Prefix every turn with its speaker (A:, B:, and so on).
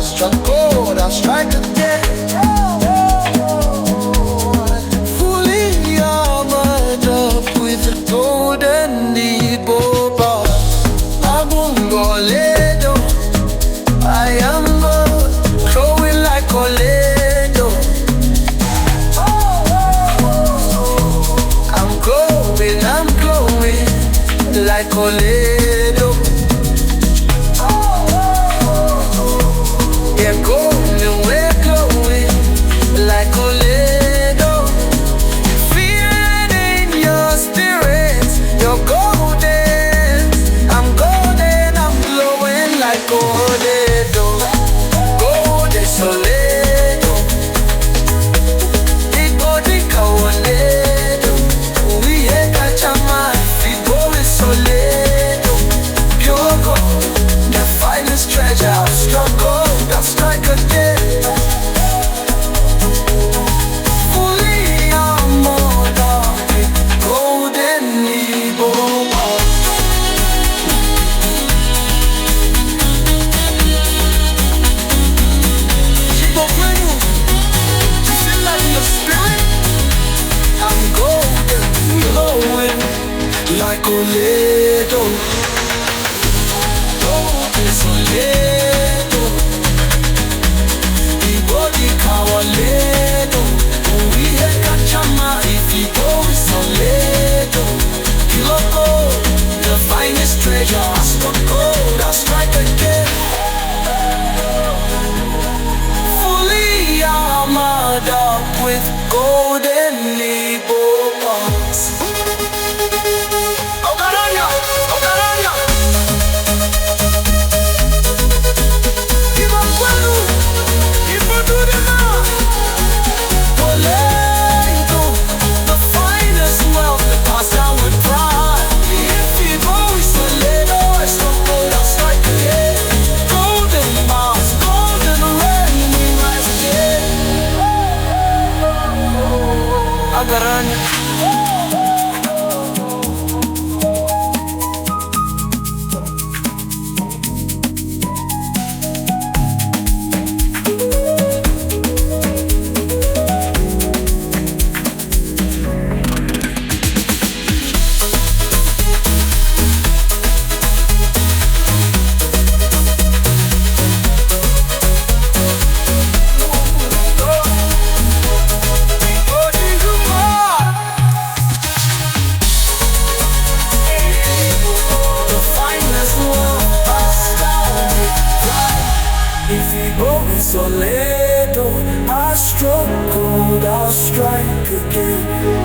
A: I struck gold, I strike again. Fully armored up with a golden Igbo bar. Abungoledo, I am growing like Oledo. I'm glowing like Oledo. Yeah, golden, we're glowing like Oledo. Feel it in your spirit, you're golden. I'm golden, I'm glowing like Oledo. Golden Soledo, Igbo di Kawoledo. We ain't got your mind, Igbo is Soledo. Pure gold, the finest treasure. I'll struck gold, I'll strike again. Fully armored up with golden Igbo bar. Igbo Kwenu, you feel that in the spirit? I'm golden, glowing like Oledo. Golden Soledo, Igbo di Kawoledo. We ain't got your mind, Igbo is Soledo. Kilo gold, the finest treasure. I struck gold, I strike again. Fully armored up with golden Igbo bars. Ogaranya, Ogaranya. Igbo Kwenu, Igbo do the man. Oledo, the finest wealth that passed down with pride. If Igbo is Soledo, I struck gold, I strike again. Golden bars, golden rain, we rise again. Ogaranya. If Igbo is Soledo, I struck gold, I'll strike again.